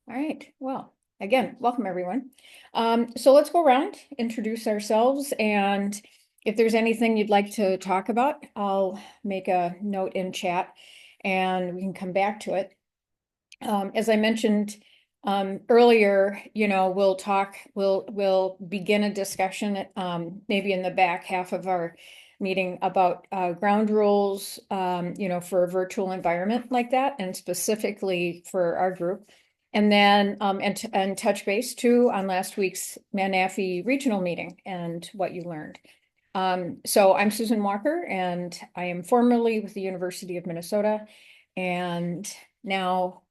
All right. Well, again, welcome everyone. So let's go around, introduce ourselves, and if there's anything you'd like to talk about, I'll make a note in chat and we can come back to it. As I mentioned earlier, we'll begin a discussion maybe in the back half of our meeting about ground rules, for a virtual environment like that, and specifically for our group. And then and touch base too on last week's MNAFEE regional meeting and what you learned. So I'm Susan Walker, and I am formerly with the University of Minnesota, and now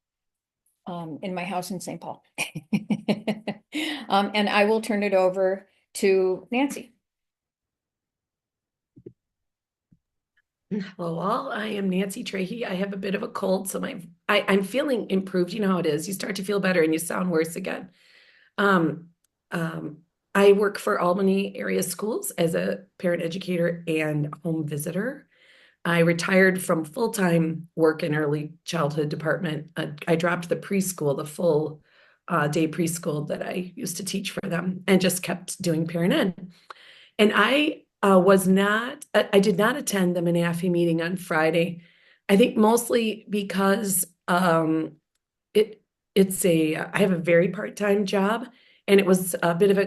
in my house in St. Paul. And I will turn it over to Nancy. Hello all, I am Nancy Trahey. I have a bit of a cold, so I'm feeling improved. You know how it is. You start to feel better and you sound worse again. Um, um, I work for Albany area schools as a parent educator and home visitor. I retired from full-time work in early childhood department. I dropped the preschool, the full day preschool that I used to teach for them, and just kept doing parent ed. And I did not attend the MNAFEE meeting on Friday. I think mostly because it I have a very part-time job, and it was a bit of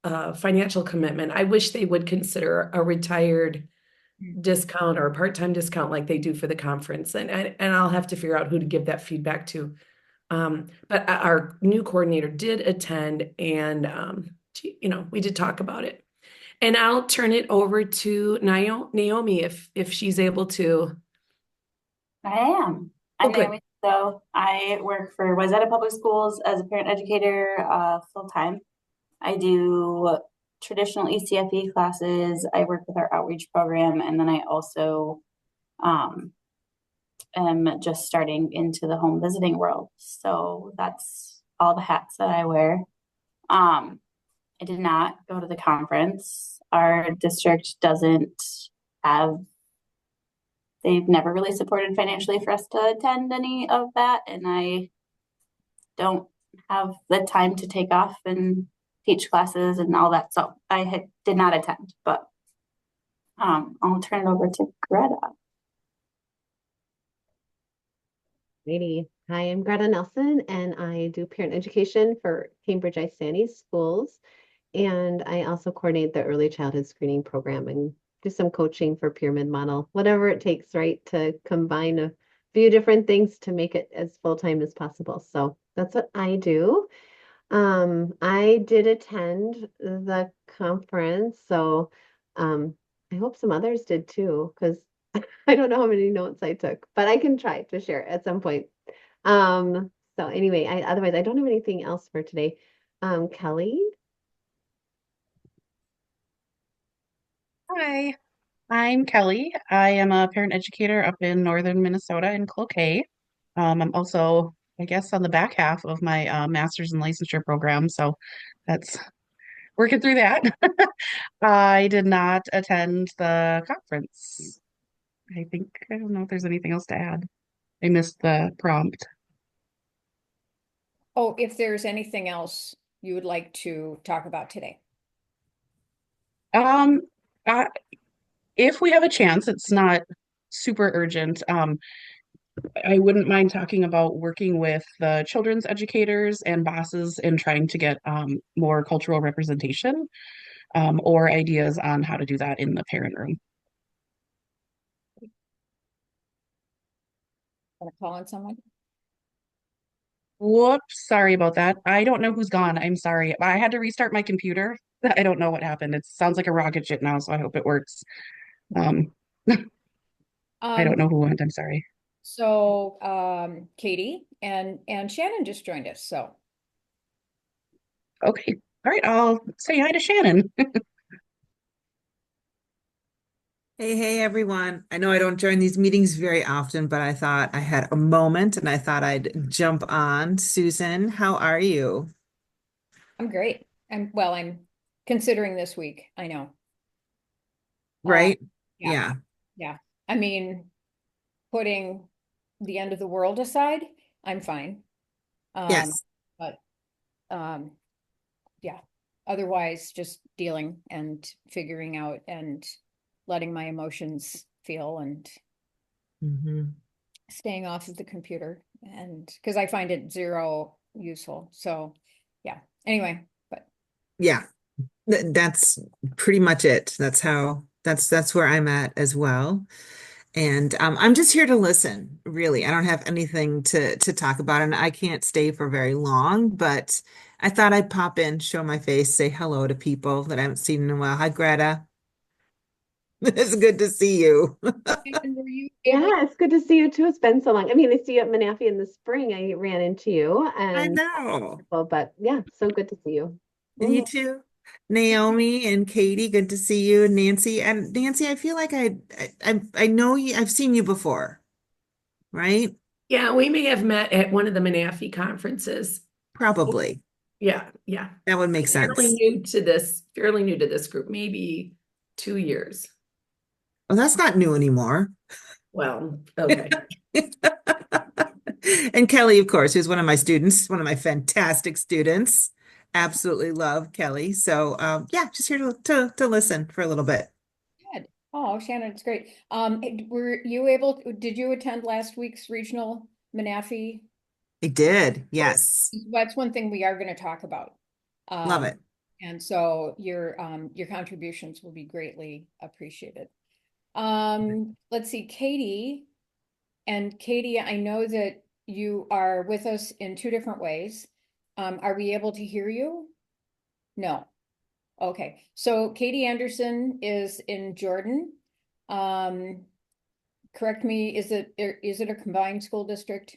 a financial commitment. I wish they would consider a retired discount or a part-time discount like they do for the conference. And I'll have to figure out who to give that feedback to. But our new coordinator did attend, and we did talk about it. And I'll turn it over to Naomi if she's able to. I am. Oh, I'm good. Naomi. So I work for Wayzata Public Schools as a parent educator full time. I do traditional ECFE classes. I work with our outreach program, and then I also um, am just starting into the home visiting world. So that's all the hats that I wear. Um, I did not go to the conference. Our district doesn't have they've never really supported financially for us to attend any of that. And I don't have the time to take off and teach classes and all that. So did not attend, but I'll turn it over to Greta. Lady. Hi, I'm Greta Nelson, and I do parent education for Cambridge Isani schools. And I also coordinate the early childhood screening program and do some coaching for pyramid model, whatever it takes, right, to combine a few different things to make it as full-time as possible. So that's what I do. I did attend the conference, so I hope some others did too, because I don't know how many notes I took, but I can try to share at some point. So anyway, otherwise I don't have anything else for today. Kelly. Hi, I'm Kelly. I am a parent educator up in northern Minnesota in Cloquet. I'm also, I guess, on the back half of my master's in licensure program, so that's working through that. I did not attend the conference. I don't know if there's anything else to add. I missed the prompt. Oh, if there's anything else you would like to talk about today. Um, uh, if we have a chance, it's not super urgent. I wouldn't mind talking about working with the children's educators and bosses in trying to get more cultural representation or ideas on how to do that in the parent room. Want to call on someone? Whoops, sorry about that. I don't know who's gone. I'm sorry. I had to restart my computer. I don't know what happened. It sounds like a rocket ship now, so I hope it works. Um, I don't know who went. I'm sorry. So Katie and Shannon just joined us. So Okay. All right. I'll say hi to Shannon. Hey, everyone. I know I don't join these meetings very often, but I thought I had a moment and I thought I'd jump on. Susan, how are you? I'm great. I'm considering this week. I know. Uh, Right? yeah, Yeah. yeah. I mean, putting the end of the world aside, I'm fine. Um, Yes. but, yeah, otherwise just dealing and figuring out and letting my emotions feel and Mhm. staying off of the computer and because I find it zero useful. So yeah, anyway, but Yeah, that's pretty much it. That's where I'm at as well. And I'm just here to listen, really. I don't have anything to talk about, and I can't stay for very long, but I thought I'd pop in, show my face, say hello to people that I haven't seen in a while. Hi, Greta. It's good to see you. and were you able, Yeah, it's good to see you too. It's been so long. I mean, I see you at MNAFEE in the spring. I ran into you I and know. well, but yeah, so good to see you. You Mhm. too. Naomi and Katie, good to see you. Nancy and Nancy, I feel like I know you. I've seen you before, right? Yeah, we may have met at one of the MNAFEE conferences. Probably. Yeah, yeah. That would make sense. Fairly new to this group, maybe 2 years. Well, that's not new anymore. Well, okay. And Kelly, of course, who's one of my students, one of my fantastic students. Absolutely love Kelly. So yeah, just here to listen for a little bit. good. Oh, Shannon, it's great. Were you able, did you attend last week's regional MNAFE? I did. Yes. That's one thing we are going to talk about. Love Um, it. and so your contributions will be greatly appreciated. Let's see, Katie. And Katie, I know that you are with us in two different ways. Are we able to hear you? No. Okay. So Katie Anderson is in Jordan. Um, correct me, is it a combined school district?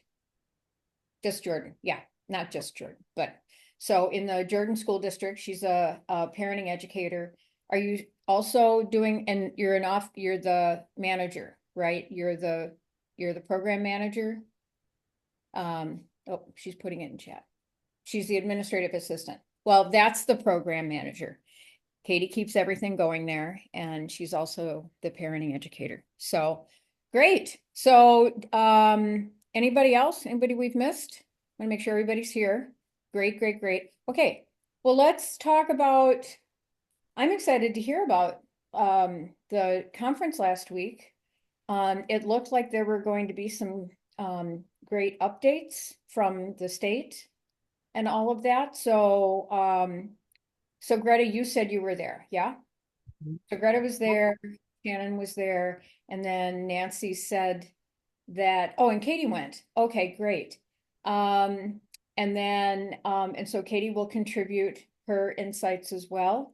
Just Jordan, yeah, not just Jordan, but so in the Jordan School District, she's a parenting educator. Are you also doing, and you're the manager, right? You're the program manager. Oh, she's putting it in chat. She's the administrative assistant. Well, that's the program manager. Katie keeps everything going there, and she's also the parenting educator. So great. So anybody else? Anybody we've missed? Want to make sure everybody's here. Great, great, great. Okay. Well, let's talk about, I'm excited to hear about the conference last week. It looked like there were going to be some great updates from the state and all of that. So Greta, you said you were there, yeah? So Greta was there, Shannon was there, and then Nancy said that, oh, and Katie went. Okay, great. And so Katie will contribute her insights as well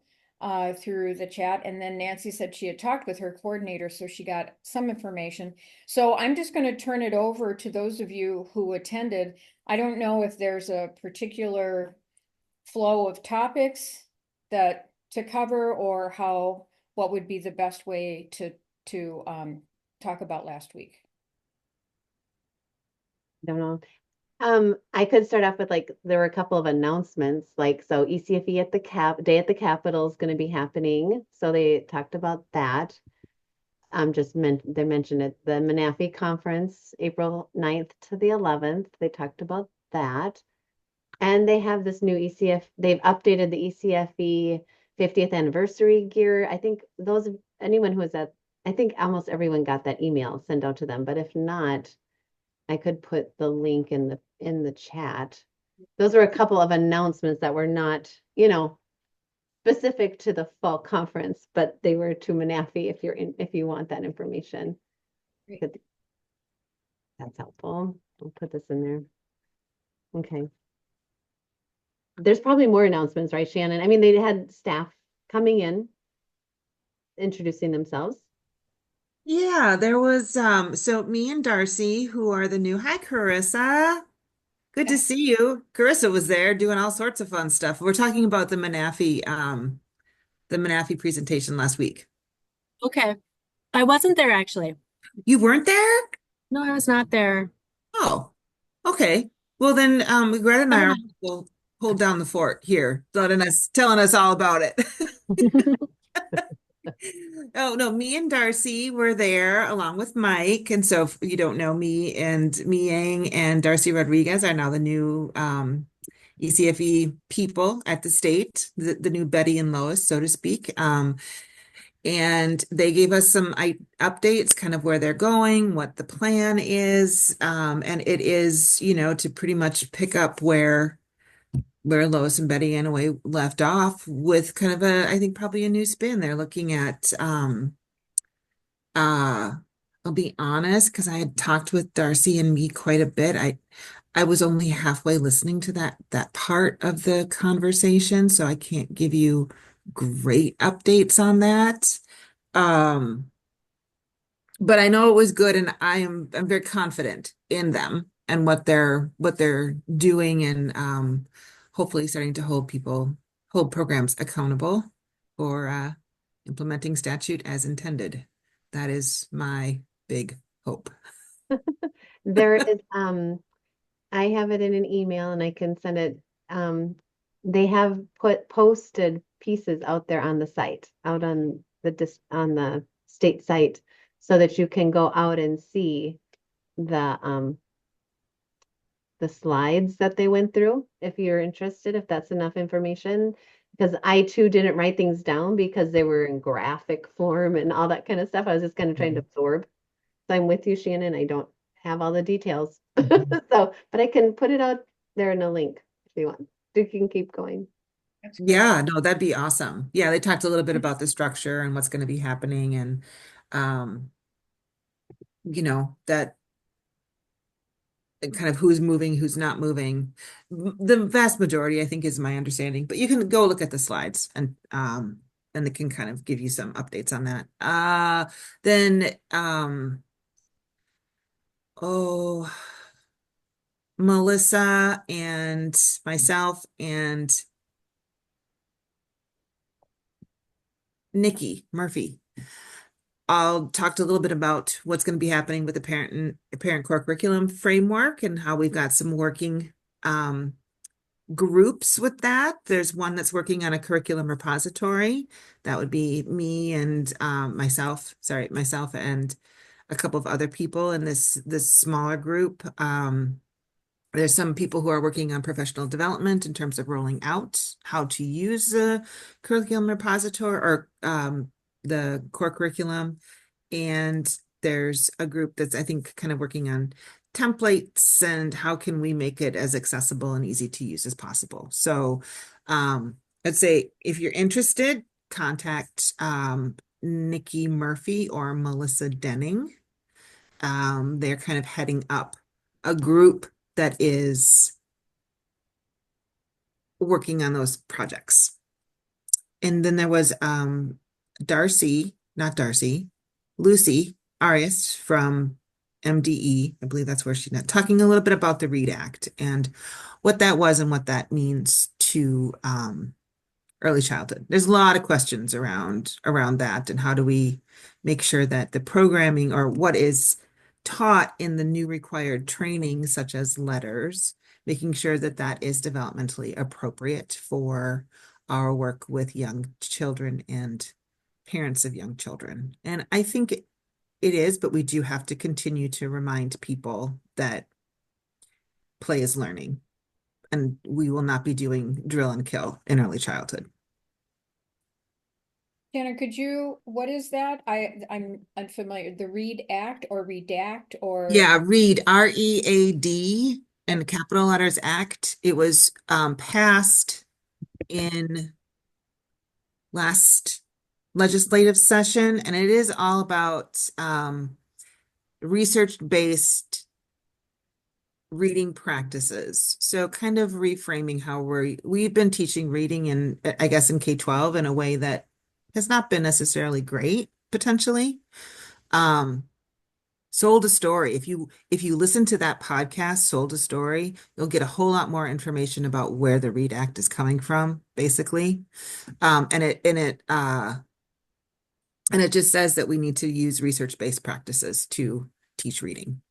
through the chat. And then Nancy said she had talked with her coordinator, so she got some information. So I'm just going to turn it over to those of you who attended. I don't know if there's a particular flow of topics that to cover or what would be the best way to talk about last week. Don't know. I could start off with like there were a couple of announcements, like so ECFE at the Day at the Capitol is going to be happening. So they talked about that. They mentioned it, the MNAFEE conference, April 9th to the 11th. They talked about that. And they have this new they've updated the ECFE 50th anniversary gear. I think anyone who was I think almost everyone got that email sent out to them. But if not, I could put the link in the chat. Those were a couple of announcements that were not, specific to the fall conference, but they were to MNAFEE if you want that information. Great. That's helpful. I'll put this in there. Okay. There's probably more announcements, right, Shannon? I mean, they had staff coming in, introducing themselves. Yeah, there was so me and Darcy, who are the new, hi Carissa. Good to see you. Carissa was there doing all sorts of fun stuff. We're talking about the MNAFEE presentation last week. Okay. I wasn't there actually. You weren't there? No, I was not there. Oh, okay. Well then Greta and I Never are mind. will hold down the fort here, telling us all about it. Oh no, me and Darcy were there along with Mike. And so if you don't know, me and Mi Yang and Darcy Rodriguez are now the new ECFE people at the state, the new Betty and Lois, so to speak. And they gave us some updates, kind of where they're going, what the plan is. And it is, to pretty much pick up where Lois and Betty in a way left off with kind of I think probably a new spin. They're looking at uh I'll be honest, because I had talked with Darcy and me quite a bit. I was only halfway listening to that part of the conversation, so I can't give you great updates on that. Um, but I know it was good, and I'm very confident in them and what they're doing, and hopefully starting to hold programs accountable for implementing statute as intended. That is my big hope. There is, I have it in an email and I can send it. They have posted pieces out there on the site, out on on the state site, so that you can go out and see the the slides that they went through if you're interested, if that's enough information. Because I too didn't write things down because they were in graphic form and all that kind of stuff. I was just kind of trying to absorb. So I'm with you, Shannon. I don't have all the details. So, but I can put it out there in a link if you want. You can keep going. That's great. Yeah, no, that'd be awesome. Yeah, they talked a little bit about the structure and what's going to be happening, and um, that kind of who's moving, who's not moving. The vast majority, I think, is my understanding. But you can go look at the slides, and it can kind of give you some updates on that. Then oh, Melissa and myself and Nikki Murphy I'll talked a little bit about what's going to be happening with the parent core curriculum framework and how we've got some working groups with that. There's one that's working on a curriculum repository. That would be me and myself and a couple of other people in this smaller group. There's some people who are working on professional development in terms of rolling out how to use the curriculum repository or the core curriculum. And there's a group that's, I think, kind of working on templates and how can we make it as accessible and easy to use as possible. So I'd say if you're interested, contact Nikki Murphy or Melissa Denning. They're kind of heading up a group that is working on those projects. And then there was Lucy Arias from MDE. I believe that's where she's at, talking a little bit about the READ Act and what that was and what that means to early childhood. There's a lot of questions around that, and how do we make sure that the programming or what is taught in the new required training, such as letters, making sure that that is developmentally appropriate for our work with young children and parents of young children. And I think it is, but we do have to continue to remind people that play is learning, and we will not be doing drill and kill in early childhood. Shannon, what is that? I'm unfamiliar. The READ Act or Redact or? Yeah, READ, READ, and capital letters Act. It was passed in last legislative session, and it is all about research-based reading practices. So kind of reframing how we've been teaching reading in, I guess, in K-12 in a way that has not been necessarily great, potentially. Sold a Story. If you listen to that podcast, Sold a Story, you'll get a whole lot more information about where the READ Act is coming from, basically. And it just says that we need to use research-based practices to teach reading.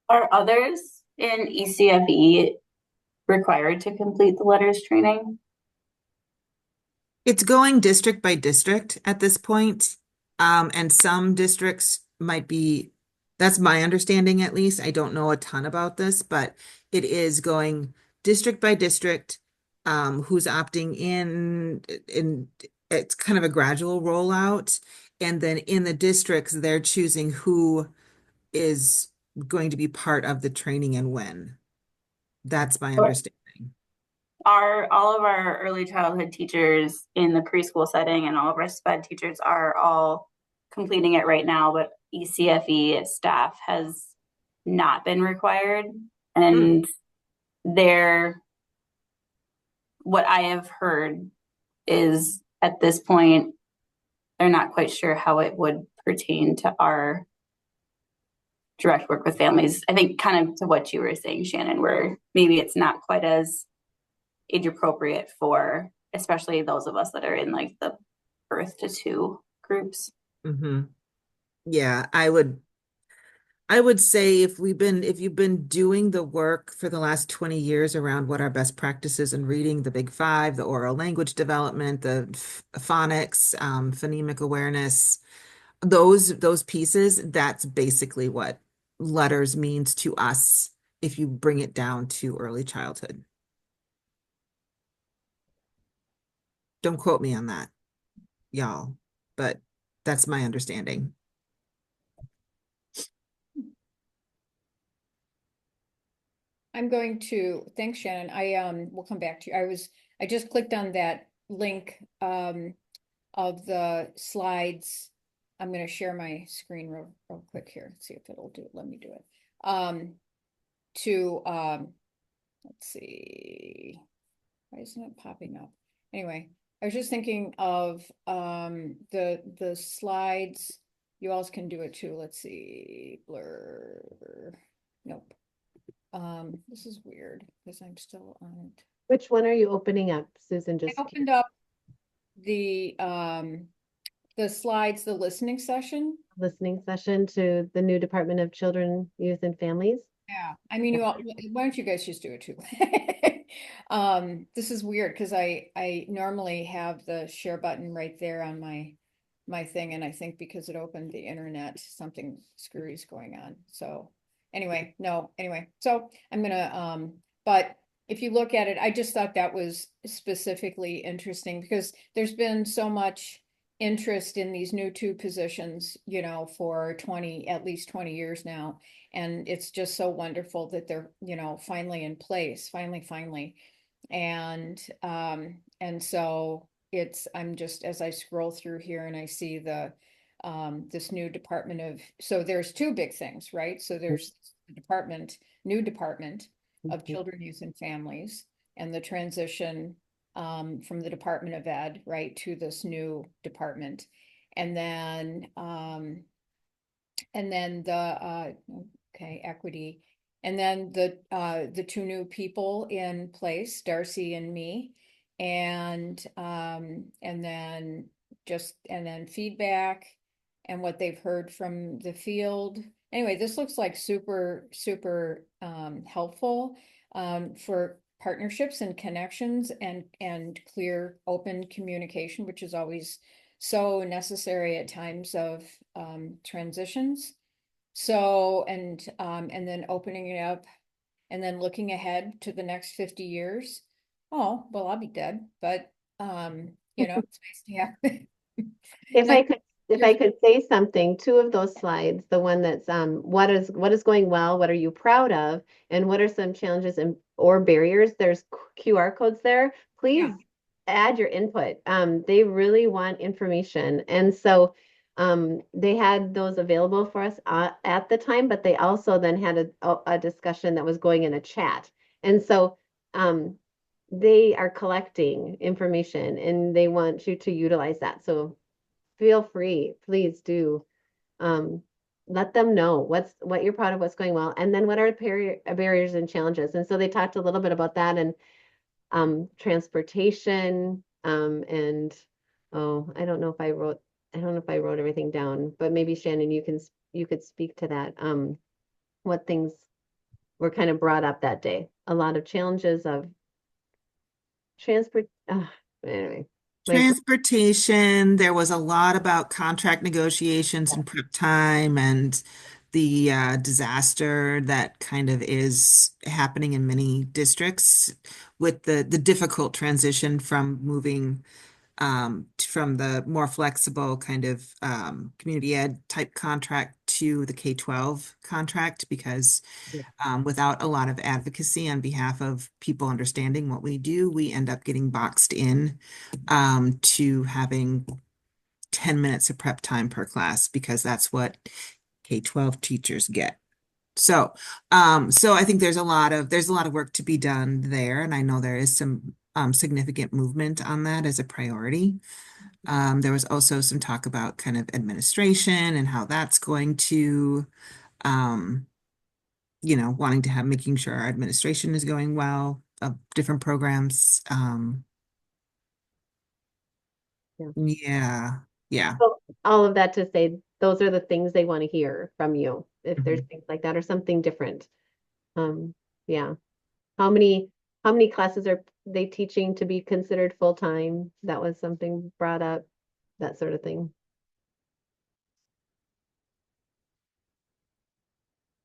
Are others in ECFE required to complete the letters training? It's going district by district at this point. And some districts might be, That's my understanding, at least. I don't know a ton about this, but it is going district by district, who's opting in it's kind of a gradual rollout. And then in the districts, they're choosing who is going to be part of the training and when. That's my understanding. All of our early childhood teachers in the preschool setting and all of our sped teachers are all completing it right now, but ECFE staff has not been required. And they're what I have heard is at this point, they're not quite sure how it would pertain to our direct work with families. I think kind of to what you were saying, Shannon, where maybe it's not quite as age appropriate for especially those of us that are in like the birth to two groups. Hmm. Yeah, I would say if you've been doing the work for the last 20 years around what are best practices in reading, the big five, the oral language development, the phonics, phonemic awareness, those pieces, that's basically what letters means to us if you bring it down to early childhood. Don't quote me on that, y'all, but that's my understanding. I'm going to, thanks, Shannon. Will come back to you. I just clicked on that link, of the slides. I'm gonna share my screen real quick here. Let's see if it'll do it. Let me do it. To, let's see. Why isn't it popping up? Anyway, I was just thinking of, the slides. You all can do it too. Let's see, blur. Nope. This is weird because I'm still on it. Which one are you opening up, Susan? I Just opened up the slides, the listening session. listening session to the new Department of Children, Youth and Families. Yeah, I mean, you all, why don't you guys just do it too? This is weird because I normally have the share button right there on my thing, and I think because it opened the internet, something screwy is going on. So anyway, so I'm gonna but if you look at it, I just thought that was specifically interesting because there's been so much interest in these new two positions, for at least 20 years now. And it's just so wonderful that they're, finally in place, finally. And so I'm just, as I scroll through here and I see this so there's two big things, right? So there's the new department of Mhm. Children, Youth and Families, and the transition, from the Department of Ed, right, to this new department. And then, equity. And then the two new people in place, Darcy and me. And then feedback and what they've heard from the field. Anyway, this looks like super, super helpful for partnerships and connections and clear, open communication, which is always so necessary at times of transitions. So, and then opening it up and then looking ahead to the next 50 years. Oh, well, I'll be dead, but it's nice to have. If Nice I could, if years. I could say something, two of those slides, the one that's what is going well, what are you proud of, and what are some challenges and or barriers? There's QR codes there. Please Yeah. add your input. They really want information, and so they had those available for us at the time, but they also then had a discussion that was going in a chat, and so they are collecting information and they want you to utilize that. So feel free, please do. Um, let them know what you're proud of, what's going well, and then what are barriers and challenges. And so they talked a little bit about that and transportation, and oh, I don't know if I wrote everything down, but maybe Shannon, you could speak to that. What things were kind of brought up that day? A lot of challenges of transport. Anyway, my Transportation, there was a lot about contract negotiations and prep time and the disaster that kind of is happening in many districts with the difficult transition from moving from the more flexible kind of community ed type contract to the K-12 contract because without a lot of advocacy on behalf of people understanding what we do, we end up getting boxed in to having 10 minutes of prep time per class because that's what K-12 teachers get. So, so I think there's a lot of work to be done there, and I know there is some significant movement on that as a priority. There was also some talk about kind of administration and how that's going to, um, wanting to have making sure our administration is going well of different programs. Yeah. Yeah, yeah. So all of that to say, those are the things they want to hear from you, if there's Mhm. things like that or something different. Um, yeah. How many how many classes are they teaching to be considered full-time? That was something brought up, that sort of thing.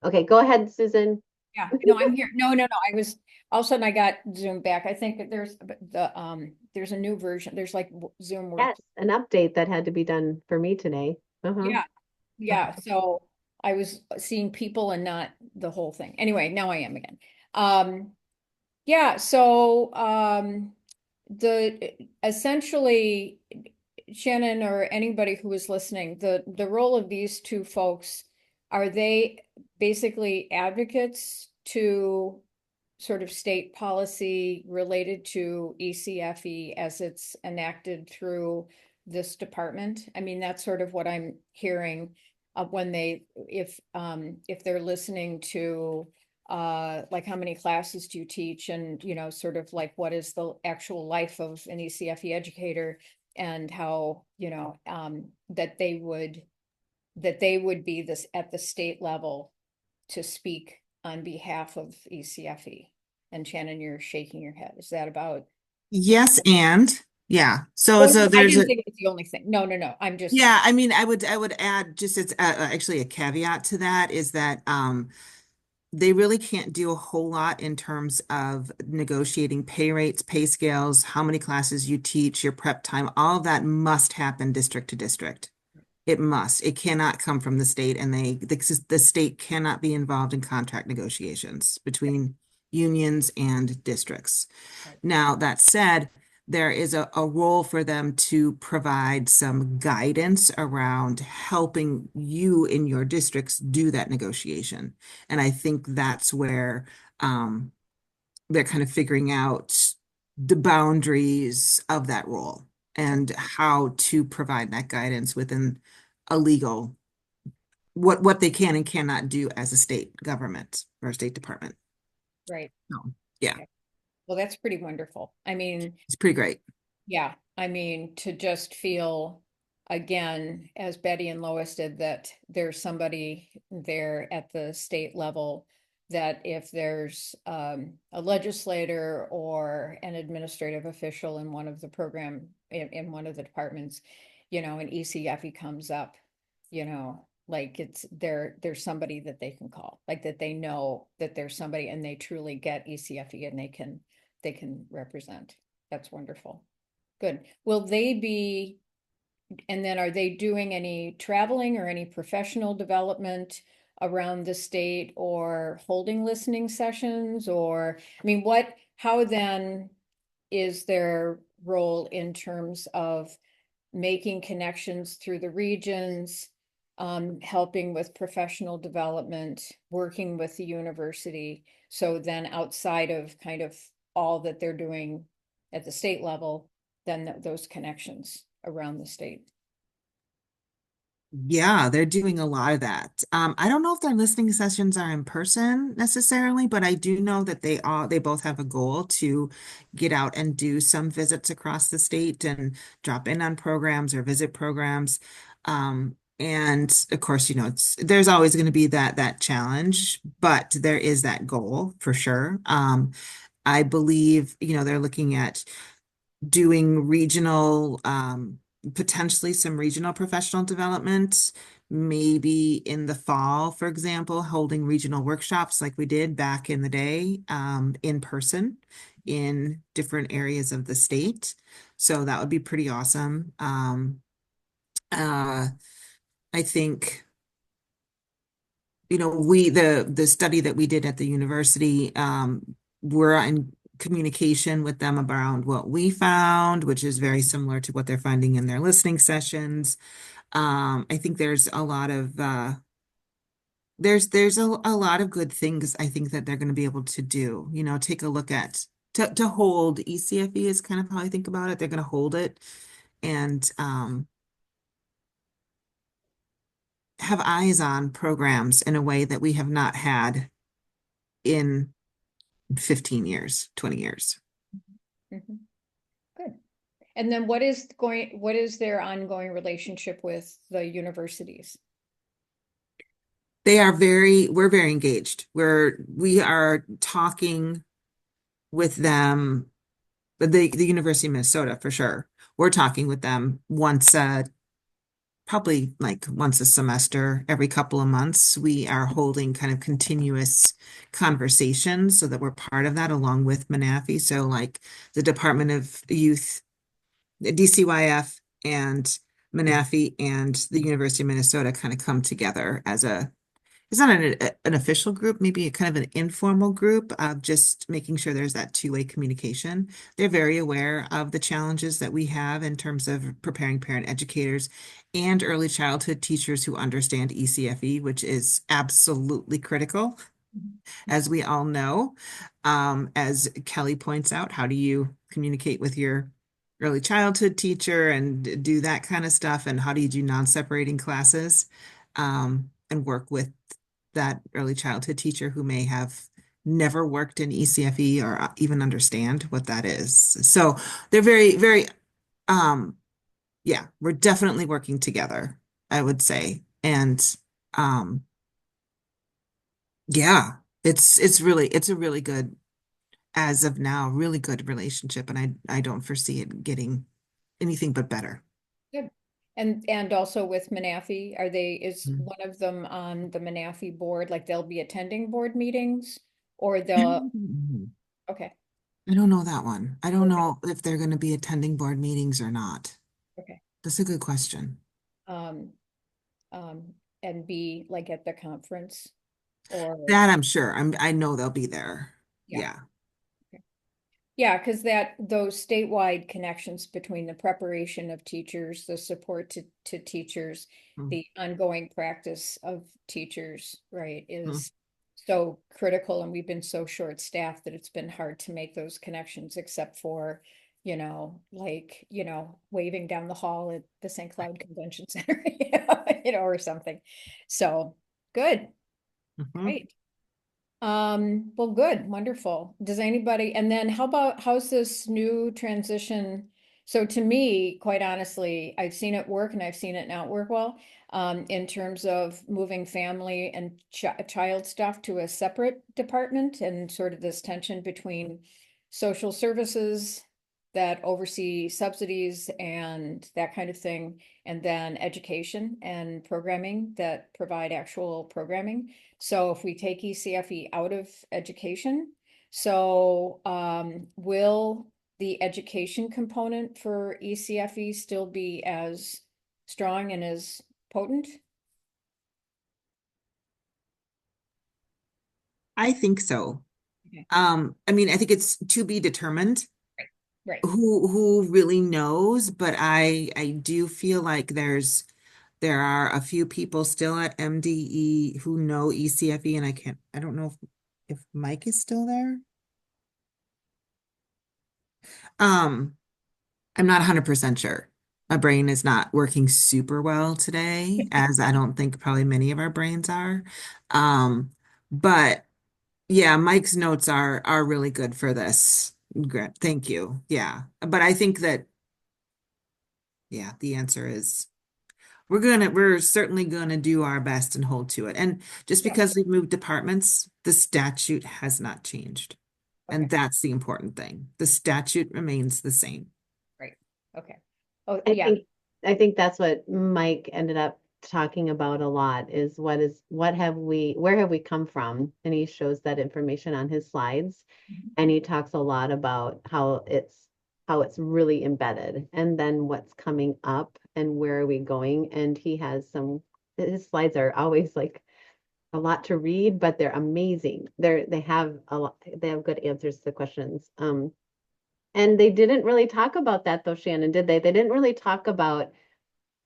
Okay, go ahead, Susan. Yeah, no, I'm here. No, I was, all of a sudden I got Zoom back. I think that there's a new version. There's like Zoom work. Yes, an update that had to be done for me today. Uh-huh. Yeah, yeah. So I was seeing people and not the whole thing. Anyway, now I am again. Yeah, so the essentially Shannon or anybody who is listening, the role of these two folks, are they basically advocates to sort of state policy related to ECFE as it's enacted through this department? I mean, that's sort of what I'm hearing when if they're listening to like how many classes do you teach and sort of like what is the actual life of an ECFE educator and how that they would be this at the state level to speak on behalf of ECFE. And Shannon, you're shaking your head. Is that about? Yes, and yeah. So Oh, so I there's didn't a think it's the only thing. No. I'm just, yeah, I mean, I would add just as actually a caveat to that is that they really can't do a whole lot in terms of negotiating pay rates, pay scales, how many classes you teach, your prep time, all of that must happen district to district. It must. It cannot come from the state, and the state cannot be involved in contract negotiations between unions and districts. right, Now, that said, there is a role for them to provide some guidance around helping you in your districts do that negotiation. And I think that's where they're kind of figuring out the boundaries of that role and how to provide that guidance within a legal, what they can and cannot do as a state government or a state department. right. So, yeah, Okay. Well, that's pretty wonderful. I mean, it's pretty great. yeah, I mean, to just feel again, as Betty and Lois did, that there's somebody there at the state level that if there's a legislator or an administrative official in one of the program in one of the departments, an ECFE comes up, like it's there's somebody that they can call, like that they know that there's somebody and they truly get ECFE and they can represent. That's wonderful. Good. Will they be, and then are they doing any traveling or any professional development around the state or holding listening sessions? Or, I mean, how then is their role in terms of making connections through the regions, helping with professional development, working with the university? So then outside of kind of all that they're doing at the state level, then those connections around the state. Yeah, they're doing a lot of that. I don't know if their listening sessions are in person necessarily, but I do know that they both have a goal to get out and do some visits across the state and drop in on programs or visit programs. And of course, there's always going to be that challenge, but there is that goal for sure. I believe, they're looking at doing regional, potentially some regional professional development maybe in the fall, for example, holding regional workshops like we did back in the day, in person in different areas of the state. So that would be pretty awesome. Uh, I think, the study that we did at the university, we're in communication with them around what we found, which is very similar to what they're finding in their listening sessions. I think there's a lot of a lot of good things I think that they're going to be able to do. Take a look at to hold ECFE is kind of how I think about it. They're going to hold it and have eyes on programs in a way that we have not had in 15 years, 20 years. Mhm. Good. And then what is their ongoing relationship with the universities? We're very engaged. We are talking with them, but the University of Minnesota for sure. We're talking with them probably like once a semester, every couple of months. We are holding kind of continuous conversations so that we're part of that along with MNAFEE. So like the Department of Youth, DCYF and MNAFEE and the University of Minnesota kind of come together as it's not an official group, maybe a kind of an informal group of just making sure there's that two-way communication. They're very aware of the challenges that we have in terms of preparing parent educators and early childhood teachers who understand ECFE, which is absolutely critical, as we all know. As Kelly points out, how do you communicate with your early childhood teacher and do that kind of stuff? And how do you do non-separating classes, and work with that early childhood teacher who may have never worked in ECFE or even understand what that is? So they're very, very, yeah, we're definitely working together, I would say. And um, yeah, it's a really good, as of now, really good relationship, and I don't foresee it getting anything but better. Good. And also with MNAFEE, is Mm. one of them on the MNAFEE board, like they'll be attending board meetings or Mm. okay, I don't know that one. I don't okay, know if they're going to be attending board meetings or not. okay. That's a good question. Um, and be like at the conference or, That I'm sure. I know they'll be there. yeah. Yeah. Yeah, because those statewide connections between the preparation of teachers, the support to teachers, Mm. the ongoing practice of teachers, right, Mm. is so critical. And we've been so short-staffed that it's been hard to make those connections, except for, waving down the hall at the St. Cloud Convention Center, or something. So good, Mhm. great. Well, good, wonderful. Does anybody, and then how's this new transition? So to me, quite honestly, I've seen it work and I've seen it not work well, in terms of moving family and child stuff to a separate department and sort of this tension between social services that oversee subsidies and that kind of thing, and then education and programming that provide actual programming. So if we take ECFE out of education, so will the education component for ECFE still be as strong and as potent? I think so. Okay. I mean, I think it's to be determined Right. who really knows, but I do feel like there are a few people still at MDE who know ECFE, and I don't know if Mike is still there. Um, I'm not 100% sure. My brain is not working super well today, as I don't think probably many of our brains are. But yeah, Mike's notes are really good for this. Great. Thank you. Yeah. But I think that, yeah, the answer is we're certainly gonna do our best and hold to it. And just Yeah. because we've moved departments, the statute has not changed. Okay. And that's the important thing. The statute remains the same. Right. Okay. Oh, I yeah. think I think that's what Mike ended up talking about a lot is where have we come from? And he shows that information on his slides. And he talks a lot about how it's really embedded and then what's coming up and where are we going. And his slides are always like a lot to read, but they're amazing. They have good answers to the questions. And they didn't really talk about that though, Shannon, did they? They didn't really talk about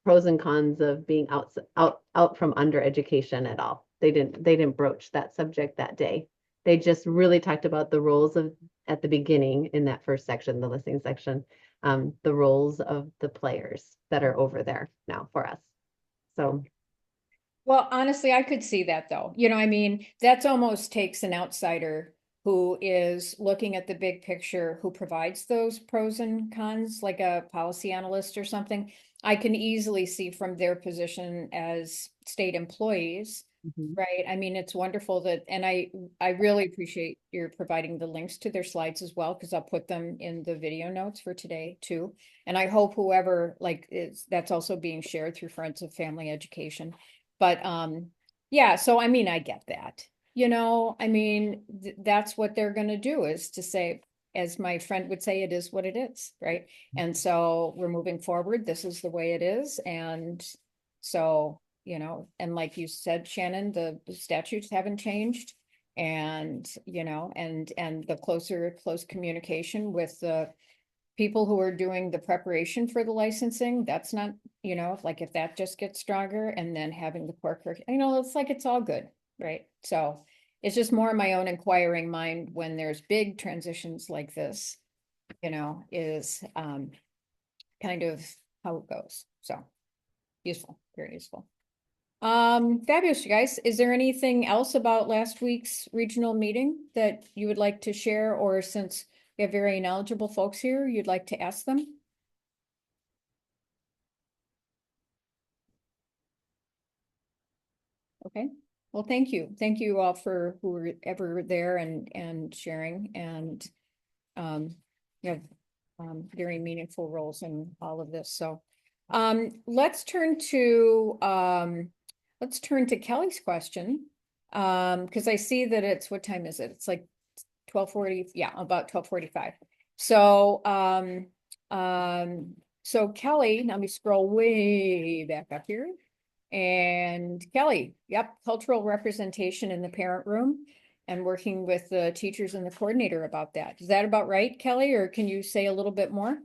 pros and cons of being out from under education at all. They didn't broach that subject that day. They just really talked about the roles of at the beginning in that first section, the listening section, the roles of the players that are over there now for us. So Well, honestly, I could see that though. I mean, that's almost takes an outsider who is looking at the big picture, who provides those pros and cons, like a policy analyst or something. I can easily see from their position as state employees, mhm. right? I mean, it's wonderful that, and I really appreciate your providing the links to their slides as well, because I'll put them in the video notes for today too. And I hope whoever that's also being shared through Friends of Family Education. But yeah, so I mean, I get that. I mean, that's what they're going to do, is to say, as my friend would say, it is what it is, right? And so we're moving forward. This is the way it is. And so, and like you said, Shannon, the statutes haven't changed. And, and the close communication with the people who are doing the preparation for the licensing, that's not, like if that just gets stronger, and then having the core curriculum, it's like it's all good, right? So it's just more in my own inquiring mind when there's big transitions like this, is kind of how it goes. So useful, very useful. Fabulous, you guys. Is there anything else about last week's regional meeting that you would like to share, or since we have very knowledgeable folks here, you'd like to ask them? Okay, well, thank you. Thank you all for who were ever there and sharing, and you have very meaningful roles in all of this. So let's turn to Kelly's question. Because I see that what time is it? It's like 12:40, yeah, about 12:45. So so Kelly, let me scroll way back up here. And Kelly, yep, cultural representation in the parent room and working with the teachers and the coordinator about that. Is that about right, Kelly, or can you say a little bit more?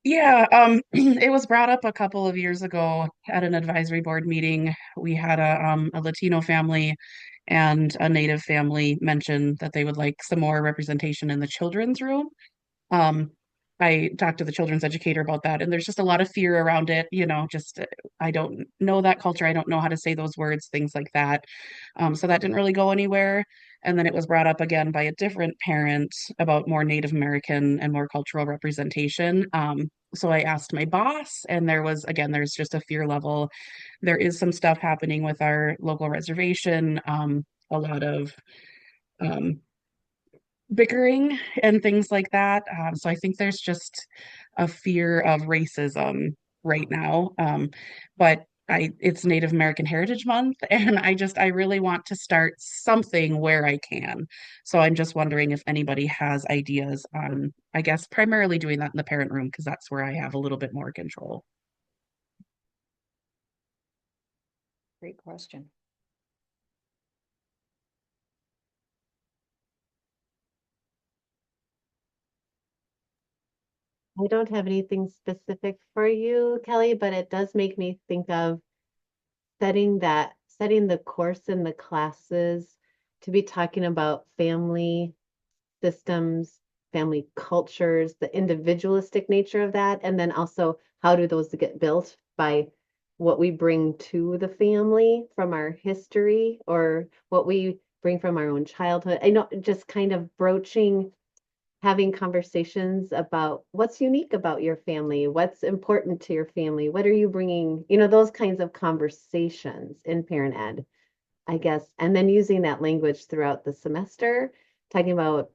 Yeah, it was brought up a couple of years ago at an advisory board meeting. We had a Latino family and a Native family mention that they would like some more representation in the children's room. Um, I talked to the children's educator about that, and there's just a lot of fear around it, just I don't know that culture. I don't know how to say those words, things like that. So that didn't really go anywhere. And then it was brought up again by a different parent about more Native American and more cultural representation. So I asked my boss, and there's just a fear level. There is some stuff happening with our local reservation, a lot of um, bickering and things like that. So I think there's just a fear of racism right now. But it's Native American Heritage Month, and I really want to start something where I can. So I'm just wondering if anybody has ideas on, I guess, primarily doing that in the parent room, because that's where I have a little bit more control. Great question. I don't have anything specific for you, Kelly, but it does make me think of setting the course in the classes to be talking about family systems, family cultures, the individualistic nature of that, and then also how do those get built by what we bring to the family from our history or what we bring from our own childhood. I know, just kind of broaching, having conversations about what's unique about your family, what's important to your family, what are you bringing, those kinds of conversations in parent ed, I guess, and then using that language throughout the semester, talking about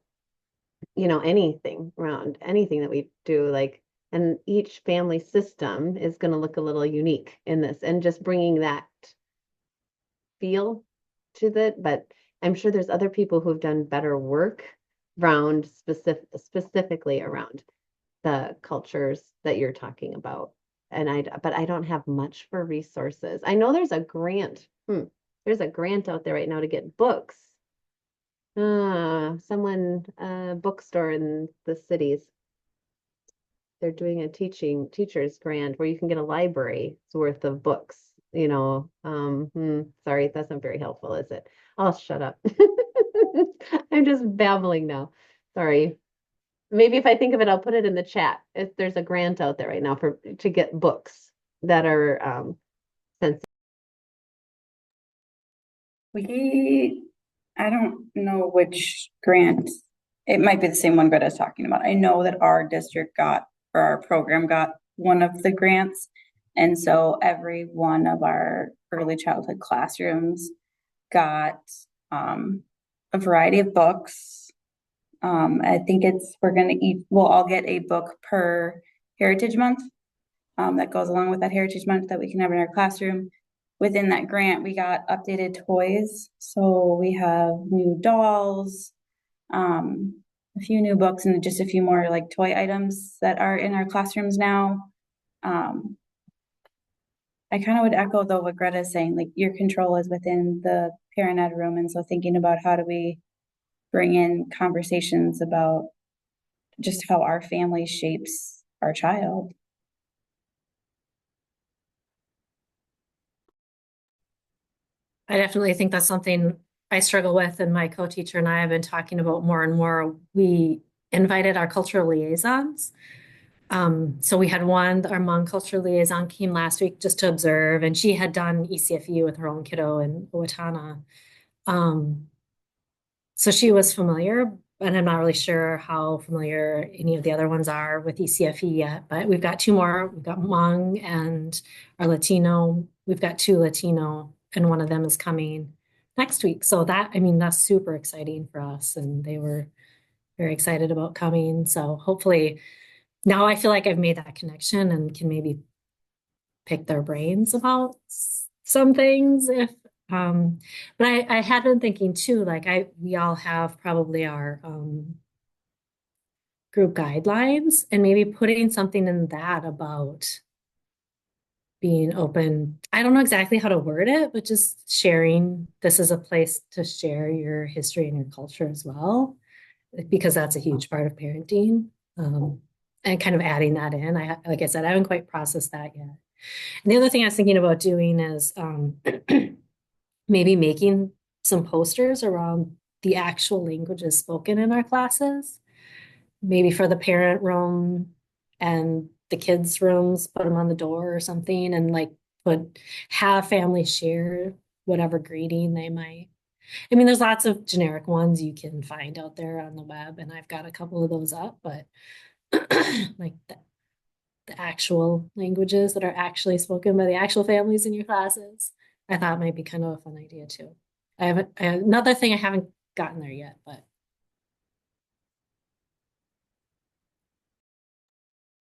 anything around anything that we do, like And each family system is going to look a little unique in this, and just bringing that feel to that. But I'm sure there's other people who've done better work around specifically around the cultures that you're talking about. But I don't have much for resources. I know there's a grant. There's a grant out there right now to get books. Bookstore in the cities. They're doing a teacher's grant where you can get a library's worth of books, sorry, that's not very helpful, is it? I'll shut up. I'm just babbling now. Sorry. Maybe if I think of it, I'll put it in the chat. If there's a grant out there right now to get books that are sensitive. I don't know which grant. It might be the same one Greta's talking about. I know that our district got, or our program got one of the grants. And so every one of our early childhood classrooms got a variety of books. I think we'll all get a book per Heritage Month that goes along with that Heritage Month that we can have in our classroom. Within that grant, we got updated toys. So we have new dolls, a few new books, and just a few more like toy items that are in our classrooms now. I kind of would echo though what Greta is saying, like your control is within the parent ed room. And so thinking about how do we bring in conversations about just how our family shapes our child. I definitely think that's something I struggle with, and my co-teacher and I have been talking about more and more. We invited our cultural liaisons. So we had one, our Hmong cultural liaison came last week just to observe, and she had done ECFE with her own kiddo in Owatonna. So she was familiar, and I'm not really sure how familiar any of the other ones are with ECFE yet, but we've got two more. We've got Hmong and our Latino. We've got two Latino, and one of them is coming next week. So that's super exciting for us, and they were very excited about coming. So hopefully now I feel like I've made that connection and can maybe pick their brains about some things but I had been thinking too, like we all have probably our group guidelines, and maybe putting something in that about being open. I don't know exactly how to word it, but just sharing, this is a place to share your history and your culture as well, because that's a huge part of parenting. And kind of adding that in. Like I said, I haven't quite processed that yet. And the other thing I was thinking about doing is maybe making some posters around the actual languages spoken in our classes, maybe for the parent room and the kids' rooms, put them on the door or something, and like have families share whatever greeting they might. I mean, there's lots of generic ones you can find out there on the web, and I've got a couple of those up, but like the actual languages that are actually spoken by the actual families in your classes, I thought might be kind of a fun idea too. Another thing I haven't gotten there yet, but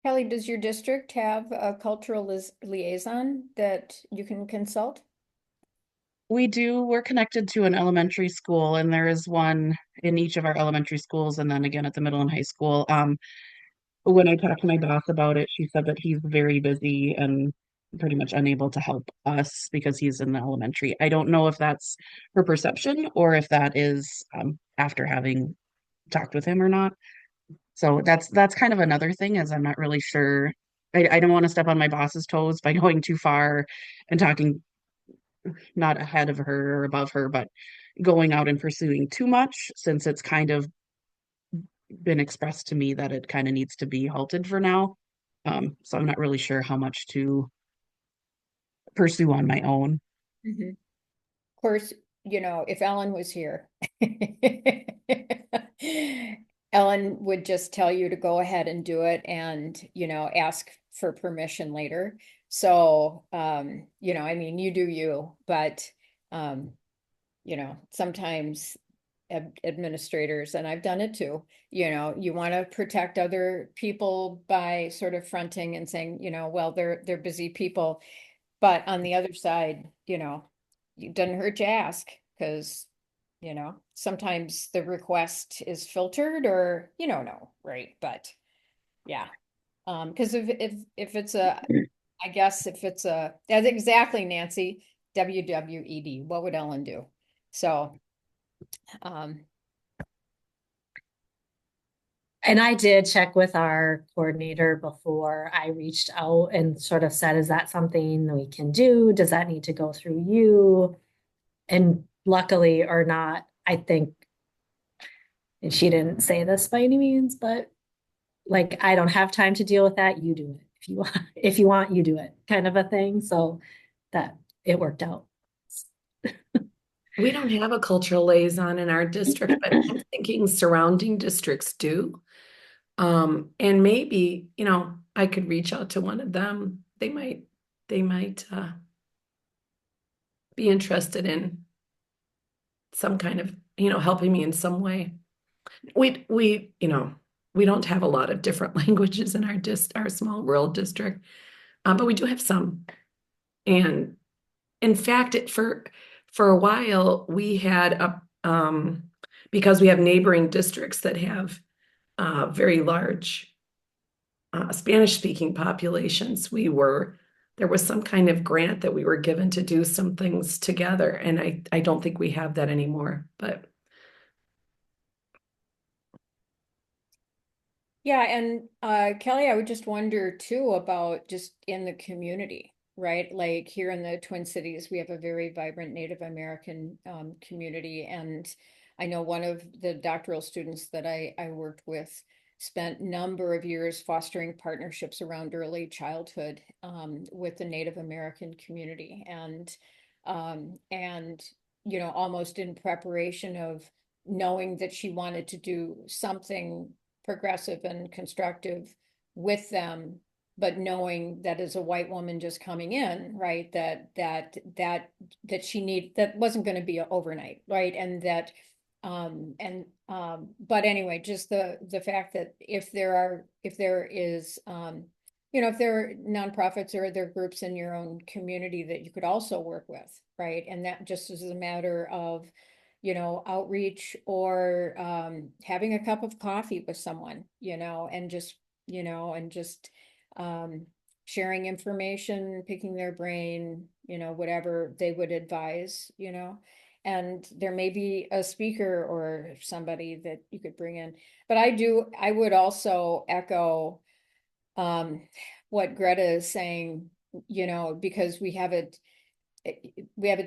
Kelly, does your district have a cultural liaison that you can consult? We do. We're connected to an elementary school, and there is one in each of our elementary schools, and then again at the middle and high school. When I talked to my boss about it, she said that he's very busy and pretty much unable to help us because he's in the elementary. I don't know if that's her perception or if that is after having talked with him or not. So that's kind of another thing, is I'm not really sure. I don't want to step on my boss's toes by going too far and talking not ahead of her or above her, but going out and pursuing too much, since it's kind of been expressed to me that it kind of needs to be halted for now. So I'm not really sure how much to pursue on my own. Of course, if Ellen was here, Ellen would just tell you to go ahead and do it and, ask for permission later. So, I mean, you do you, but, sometimes administrators, and I've done it too. You know, you want to protect other people by sort of fronting and saying, you know, well, they're busy people. But on the other side, you know, it doesn't hurt to ask, because, you know, sometimes the request is filtered, or you don't know, right? But yeah. Because if it's a, I guess if it's a, that's exactly, Nancy, WWED, what would Ellen do? So, um, And I did check with our coordinator before I reached out and sort of said, is that something we can do? Does that need to go through you? And luckily or not, I think, and she didn't say this by any means, but like, I don't have time to deal with that. You do it. If you want, if you want, you do it, kind of a thing. So that it worked out. We don't have a cultural liaison in our district, but I'm thinking surrounding districts do. And maybe, you know, I could reach out to one of them. They might be interested in some kind of, you know, helping me in some way. You know, we don't have a lot of different languages in our small rural district, but we do have some. And in fact, for a while we had because we have neighboring districts that have very large Spanish speaking populations, there was some kind of grant that we were given to do some things together. And I don't think we have that anymore, but yeah, and Kelly, I would just wonder too about just in the community, right? Like here in the Twin Cities, we have a very vibrant Native American community. And I know one of the doctoral students that I worked with spent number of years fostering partnerships around early childhood with the Native American community. And you know, almost in preparation of knowing that she wanted to do something progressive and constructive with them, but knowing that as a white woman just coming in, right, that she need, that wasn't going to be overnight, right? And that but anyway, just the fact that if there is you know, if there are nonprofits or there are groups in your own community that you could also work with, right? And that just is a matter of, you know, outreach, or having a cup of coffee with someone, you know, and just, you know, and just sharing information, picking their brain, you know, whatever they would advise, you know. And there may be a speaker or somebody that you could bring in. But I would also echo what Greta is saying, you know, because we have a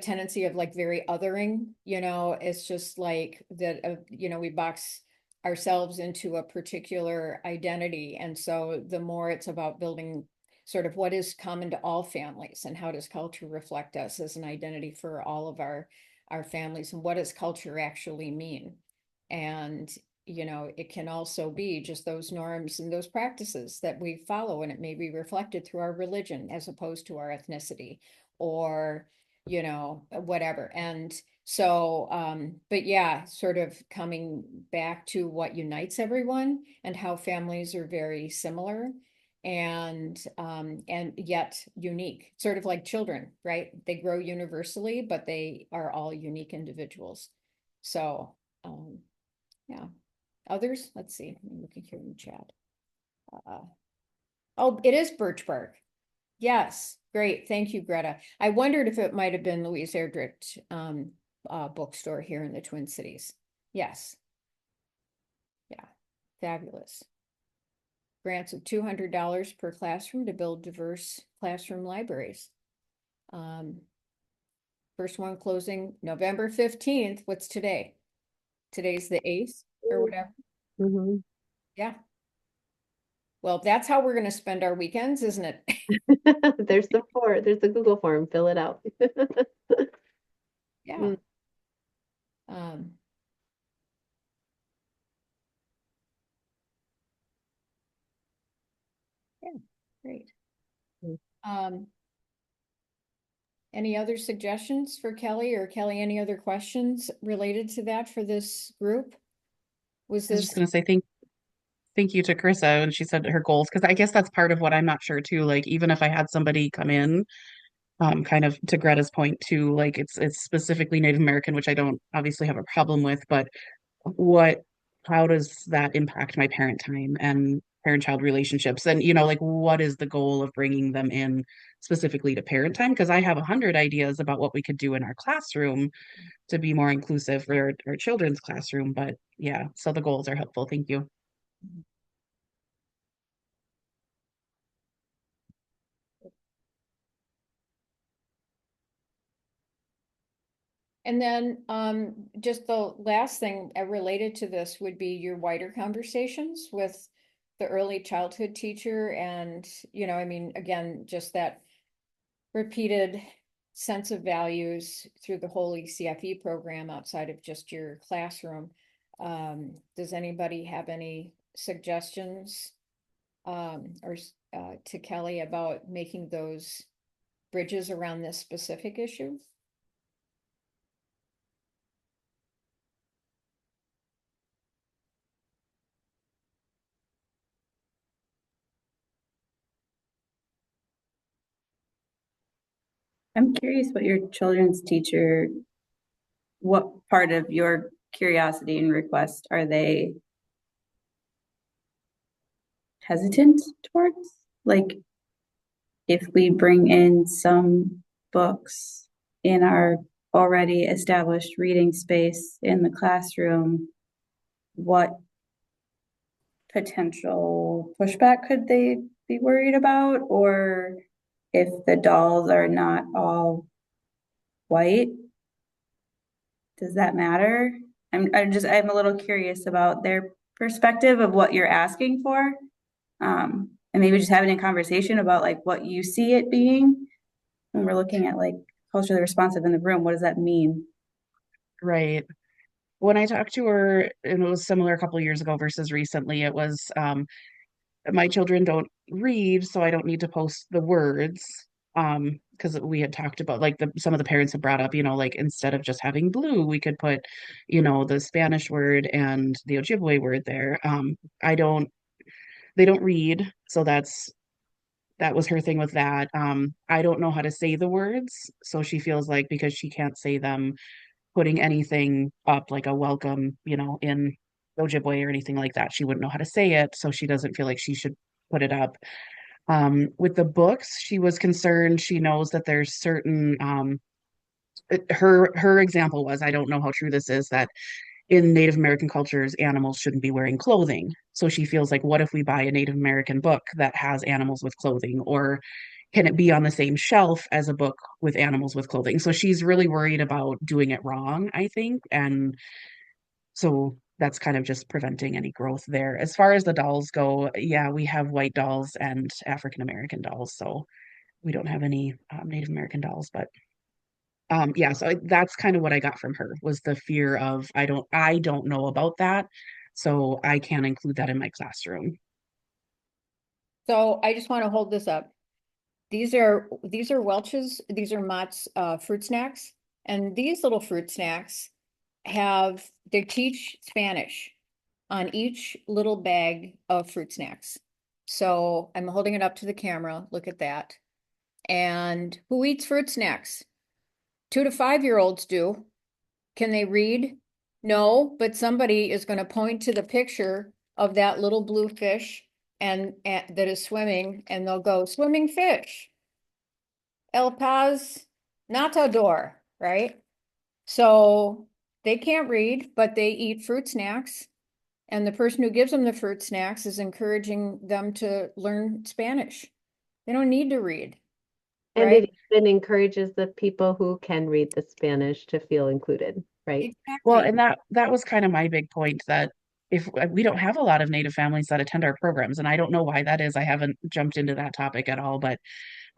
tendency of like very othering, you know, it's just like that, you know, we box ourselves into a particular identity. And so the more it's about building sort of what is common to all families, and how does culture reflect us as an identity for all of our families, and what does culture actually mean? And you know, it can also be just those norms and those practices that we follow, and it may be reflected through our religion as opposed to our ethnicity, or you know, whatever. And so but yeah, sort of coming back to what unites everyone and how families are very similar and yet unique, sort of like children, right? They grow universally, but they are all unique individuals. So yeah. Others, let's see, I'm looking here in the chat. Oh, it is Birch Bark. Yes, great. Thank you, Greta. I wondered if it might have been Louise Erdrich bookstore here in the Twin Cities. Yes. Yeah, fabulous. Grants of $200 per classroom to build diverse classroom libraries. First one closing November 15th. What's today? Today's the 8th or whatever. Mhm. Yeah. Well, that's how we're going to spend our weekends, isn't it? There's the Google form, fill it out. Yeah. Mm. Um, yeah, great. Mm. Um, Any other suggestions for Kelly, or Kelly, any other questions related to that for this group? Was I was just this, gonna say thank you to Carissa, and she said her goals, because I guess that's part of what I'm not sure too. Like even if I had somebody come in, kind of to Greta's point too, like it's specifically Native American, which I don't obviously have a problem with, but what how does that impact my parent time and parent-child relationships? And like what is the goal of bringing them in specifically to parent time? Because I have 100 ideas about what we could do in our classroom to be more inclusive for our children's classroom. But yeah, so the goals are helpful. Thank you. and then just the last thing related to this would be your wider conversations with the early childhood teacher, and I mean, again, just that repeated sense of values through the whole ECFE program outside of just your classroom. Does anybody have any suggestions or to Kelly about making those bridges around this specific issue? I'm curious what your children's teacher, what part of your curiosity and request are they hesitant towards? Like, if we bring in some books in our already established reading space in the classroom, what potential pushback could they be worried about? Or if the dolls are not all white, does that matter? I'm a little curious about their perspective of what you're asking for. And maybe just having a conversation about like what you see it being when we're looking at like culturally responsive in the room. What does that mean? Right. When I talked to her, and it was similar a couple of years ago versus recently, it was my children don't read, so I don't need to post the words. Because we had talked about like some of the parents had brought up, like instead of just having blue, we could put, the Spanish word and the Ojibwe word there. I don't they don't read, so that was her thing with that. I don't know how to say the words, so she feels like because she can't say them, putting anything up like a welcome, in Ojibwe or anything like that, she wouldn't know how to say it, so she doesn't feel like she should put it up. With the books, she was concerned. She knows that there's certain her example was, I don't know how true this is, that in Native American cultures, animals shouldn't be wearing clothing. So she feels like, what if we buy a Native American book that has animals with clothing? Or can it be on the same shelf as a book with animals with clothing? So she's really worried about doing it wrong, I think. And so that's kind of just preventing any growth there. As far as the dolls go, yeah, we have white dolls and African American dolls. So we don't have any Native American dolls, but yeah, so that's kind of what I got from her, was the fear of I don't know about that, so I can't include that in my classroom. So I just want to hold this up. These are Welch's, these are Mott's fruit snacks. And these little fruit snacks they teach Spanish on each little bag of fruit snacks. So I'm holding it up to the camera. Look at that. And who eats fruit snacks? 2 to 5 year olds do. Can they read? No, but somebody is going to point to the picture of that little blue fish and that is swimming, and they'll go, swimming fish, El Paz Natador, right? So they can't read, but they eat fruit snacks. And the person who gives them the fruit snacks is encouraging them to learn Spanish. They don't need to read, And right? it even encourages the people who can read the Spanish to feel included, right? Well, Exactly. and that was kind of my big point, that if we don't have a lot of Native families that attend our programs, and I don't know why that is. I haven't jumped into that topic at all, but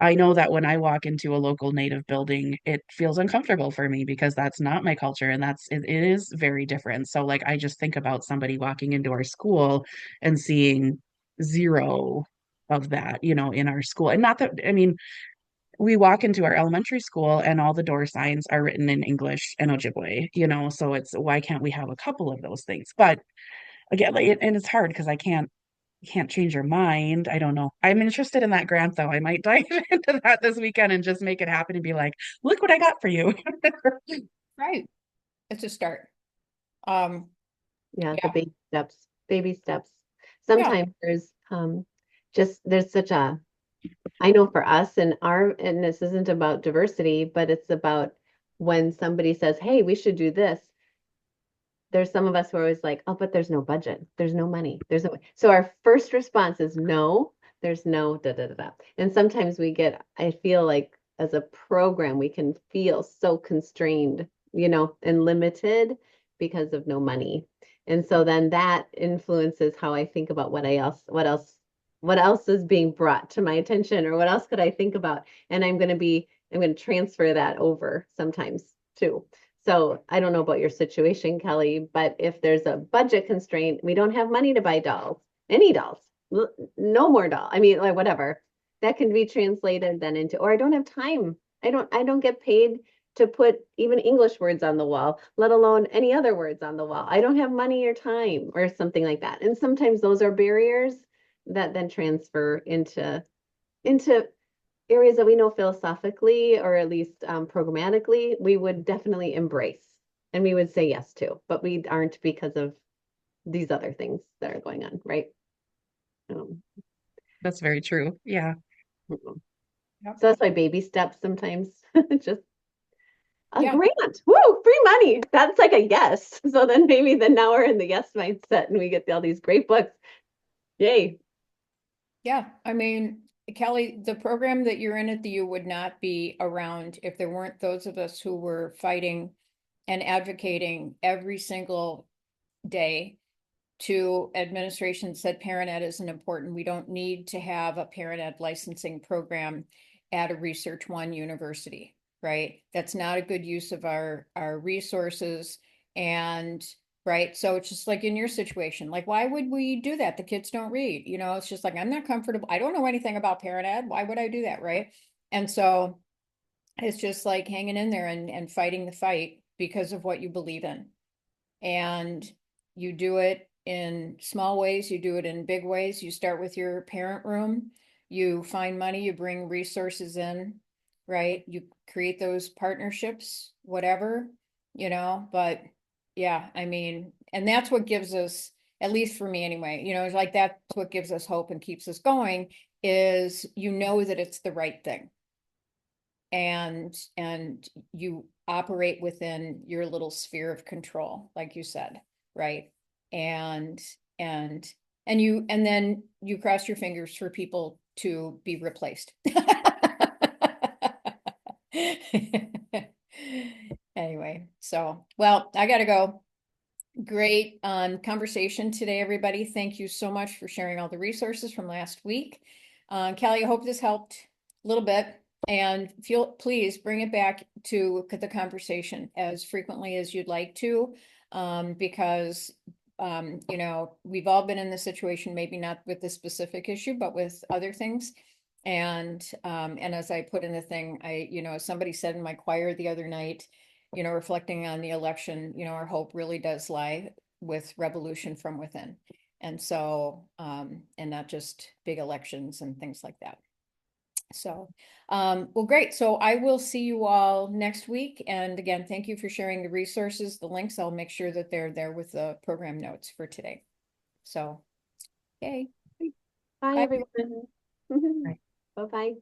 I know that when I walk into a local Native building, it feels uncomfortable for me because that's not my culture, and it is very different. So like I just think about somebody walking into our school and seeing zero of that, in our school. And not that, I mean, we walk into our elementary school and all the door signs are written in English and Ojibwe, so it's why can't we have a couple of those things? But again, and it's hard because I can't change your mind. I don't know. I'm interested in that grant though. I might dive into that this weekend and just make it happen and be like, look what I got for you. Right. It's a start. Um, Yeah, the yeah, baby steps, baby steps. yeah, Sometimes there's such a, I know for us and this isn't about diversity, but it's about when somebody says, hey, we should do this. There's some of us who are always like, oh, but there's no budget. There's no money. So our first response is no, there's no da da da da. And sometimes I feel like as a program, we can feel so constrained, and limited because of no money. And so then that influences how I think about what else is being brought to my attention, or what else could I think about? And I'm going to transfer that over sometimes too. So I don't know about your situation, Kelly, but if there's a budget constraint, we don't have money to buy dolls, any dolls, no more doll. I mean, like whatever. That can be translated then into, or I don't have time. I don't get paid to put even English words on the wall, let alone any other words on the wall. I don't have money or time or something like that. And sometimes those are barriers that then transfer into areas that we know philosophically or at least programmatically we would definitely embrace and we would say yes to, but we aren't because of these other things that are going on, right? Um, That's very true. Yeah. so yep, that's why baby steps sometimes just a yeah, grant, woo, free money. That's like a yes. So then now we're in the yes mindset and we get all these great books. Yay. yeah. I mean, Kelly, the program that you're in at the U would not be around if there weren't those of us who were fighting and advocating every single day to administration said parent ed isn't important. We don't need to have a parent ed licensing program at a Research One university, right? That's not a good use of our resources. And right. So it's just like in your situation, like, why would we do that? The kids don't read, it's just like, I'm not comfortable. I don't know anything about parent ed. Why would I do that? Right. And so it's just like hanging in there and fighting the fight because of what you believe in. And you do it in small ways, you do it in big ways. You start with your parent room, you find money, you bring resources in, right? You create those partnerships, whatever, but yeah, I mean, and that's what gives us, at least for me anyway, it's like that's what gives us hope and keeps us going is that it's the right thing. And you operate within your little sphere of control, like you said, right? And and and then you cross your fingers for people to be replaced. Anyway, so well, I gotta go. Great conversation today, everybody. Thank you so much for sharing all the resources from last week. Kelly, I hope this helped a little bit. And please bring it back to the conversation as frequently as you'd like to, because we've all been in this situation, maybe not with this specific issue, but with other things. And as I put in the thing, somebody said in my choir the other night, reflecting on the election, our hope really does lie with revolution from within. And so, and not just big elections and things like that. So, well, great. So I will see you all next week. And again, thank you for sharing the resources, the links. I'll make sure that they're there with the program notes for today. So, yay. Bye, Bye. everyone. Right. Bye-bye.